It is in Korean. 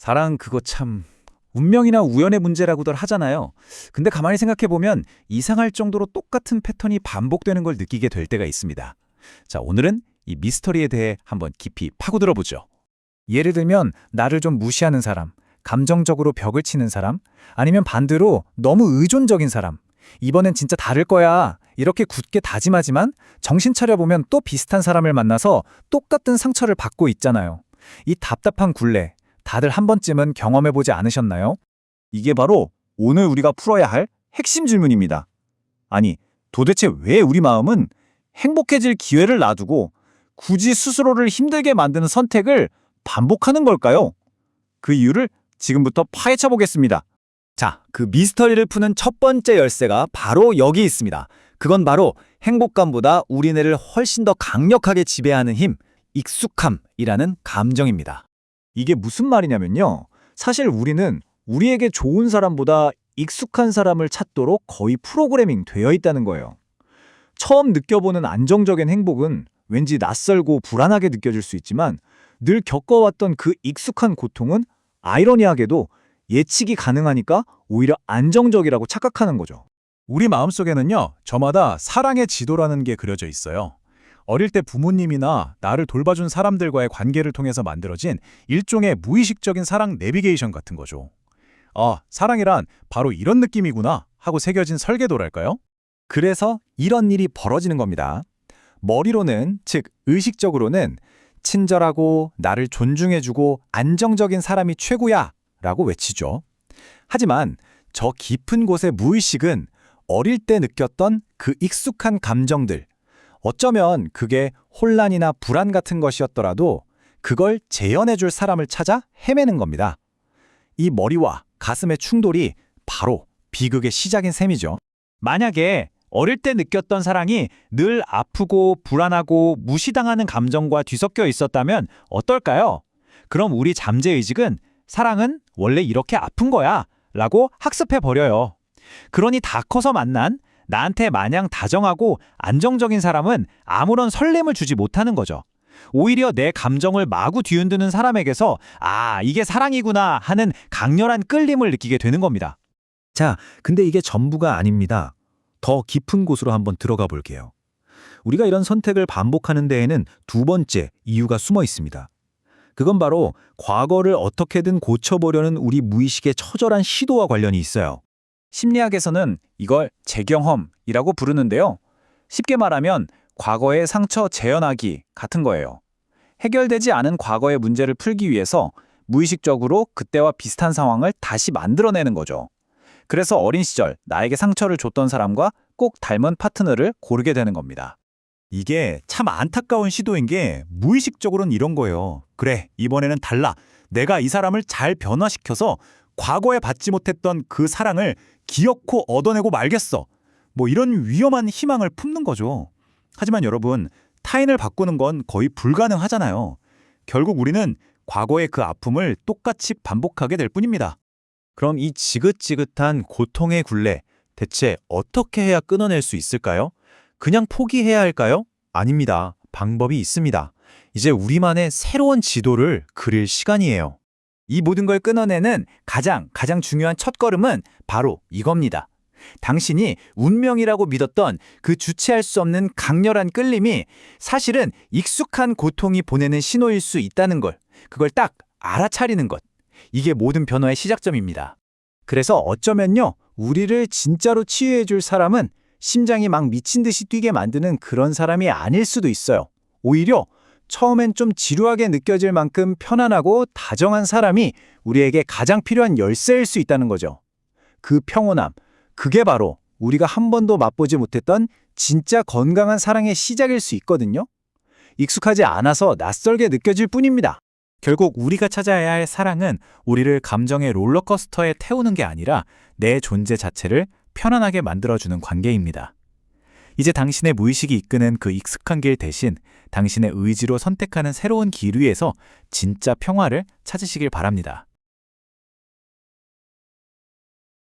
사랑 그거 참 운명이나 우연의 문제라고들 하잖아요. 근데 가만히 생각해보면 이상할 정도로 똑같은 패턴이 반복되는 걸 느끼게 될 때가 있습니다. 자, 오늘은 이 미스터리에 대해 한번 깊이 파고들어보죠. 예를 들면 나를 좀 무시하는 사람, 감정적으로 벽을 치는 사람, 아니면 반대로 너무 의존적인 사람. 이번엔 진짜 다를 거야. 이렇게 굳게 다짐하지만 정신 차려보면 또 비슷한 사람을 만나서 똑같은 상처를 받고 있잖아요. 이 답답한 굴레, 다들 한 번쯤은 경험해보지 않으셨나요? 이게 바로 오늘 우리가 풀어야 할 핵심 질문입니다. 아니, 도대체 왜 우리 마음은 행복해질 기회를 놔두고 굳이 스스로를 힘들게 만드는 선택을 반복하는 걸까요? 그 이유를 지금부터 파헤쳐 보겠습니다. 자, 그 미스터리를 푸는 첫 번째 열쇠가 바로 여기 있습니다. 그건 바로 행복감보다 우리뇌를 훨씬 더 강력하게 지배하는 힘, 익숙함이라는 감정입니다. 이게 무슨 말이냐면요. 사실 우리는 우리에게 좋은 사람보다 익숙한 사람을 찾도록 거의 프로그래밍 되어 있다는 거예요. 처음 느껴보는 안정적인 행복은 왠지 낯설고 불안하게 느껴질 수 있지만 늘 겪어왔던 그 익숙한 고통은 아이러니하게도 예측이 가능하니까 오히려 안정적이라고 착각하는 거죠. 우리 마음속에는요, 저마다 사랑의 지도라는 게 그려져 있어요. 어릴 때 부모님이나 나를 돌봐준 사람들과의 관계를 통해서 만들어진 일종의 무의식적인 사랑 내비게이션 같은 거죠. 아, 사랑이란 바로 이런 느낌이구나 하고 새겨진 설계도랄까요? 그래서 이런 일이 벌어지는 겁니다. 머리로는, 즉 의식적으로는 친절하고 나를 존중해주고 안정적인 사람이 최고야 라고 외치죠. 하지만 저 깊은 곳의 무의식은 어릴 때 느꼈던 그 익숙한 감정들, 어쩌면 그게 혼란이나 불안 같은 것이었더라도 그걸 재현해줄 사람을 찾아 헤매는 겁니다. 이 머리와 가슴의 충돌이 바로 비극의 시작인 셈이죠. 만약에 어릴 때 느꼈던 사랑이 늘 아프고 불안하고 무시당하는 감정과 뒤섞여 있었다면 어떨까요? 그럼 우리 잠재의식은 사랑은 원래 이렇게 아픈 거야 라고 학습해버려요. 그러니 다 커서 만난 나한테 마냥 다정하고 안정적인 사람은 아무런 설렘을 주지 못하는 거죠. 오히려 내 감정을 마구 뒤흔드는 사람에게서 아, 이게 사랑이구나 하는 강렬한 끌림을 느끼게 되는 겁니다. 자, 근데 이게 전부가 아닙니다. 더 깊은 곳으로 한번 들어가 볼게요. 우리가 이런 선택을 반복하는 데에는 두 번째 이유가 숨어 있습니다. 그건 바로 과거를 어떻게든 고쳐보려는 우리 무의식의 처절한 시도와 관련이 있어요. 심리학에서는 이걸 재경험이라고 부르는데요. 쉽게 말하면 과거의 상처 재현하기 같은 거예요. 해결되지 않은 과거의 문제를 풀기 위해서 무의식적으로 그때와 비슷한 상황을 다시 만들어내는 거죠. 그래서 어린 시절 나에게 상처를 줬던 사람과 꼭 닮은 파트너를 고르게 되는 겁니다. 이게 참 안타까운 시도인 게 무의식적으로는 이런 거예요. 그래, 이번에는 달라. 내가 이 사람을 잘 변화시켜서 과거에 받지 못했던 그 사랑을 기어코 얻어내고 말겠어. 뭐 이런 위험한 희망을 품는 거죠. 하지만 여러분, 타인을 바꾸는 건 거의 불가능하잖아요. 결국 우리는 과거의 그 아픔을 똑같이 반복하게 될 뿐입니다. 그럼 이 지긋지긋한 고통의 굴레, 대체 어떻게 해야 끊어낼 수 있을까요? 그냥 포기해야 할까요? 아닙니다. 방법이 있습니다. 이제 우리만의 새로운 지도를 그릴 시간이에요. 이 모든 걸 끊어내는 가장 중요한 첫걸음은 바로 이겁니다. 당신이 운명이라고 믿었던 그 주체할 수 없는 강렬한 끌림이 사실은 익숙한 고통이 보내는 신호일 수 있다는 걸, 그걸 딱 알아차리는 것. 이게 모든 변화의 시작점입니다. 그래서 어쩌면요, 우리를 진짜로 치유해줄 사람은 심장이 막 미친 듯이 뛰게 만드는 그런 사람이 아닐 수도 있어요. 오히려 처음엔 좀 지루하게 느껴질 만큼 편안하고 다정한 사람이 우리에게 가장 필요한 열쇠일 수 있다는 거죠. 그 평온함, 그게 바로 우리가 한 번도 맛보지 못했던 진짜 건강한 사랑의 시작일 수 있거든요. 익숙하지 않아서 낯설게 느껴질 뿐입니다. 결국 우리가 찾아야 할 사랑은 우리를 감정의 롤러코스터에 태우는 게 아니라 내 존재 자체를 편안하게 만들어주는 관계입니다. 이제 당신의 무의식이 이끄는 그 익숙한 길 대신 당신의 의지로 선택하는 새로운 길 위에서 진짜 평화를 찾으시길 바랍니다.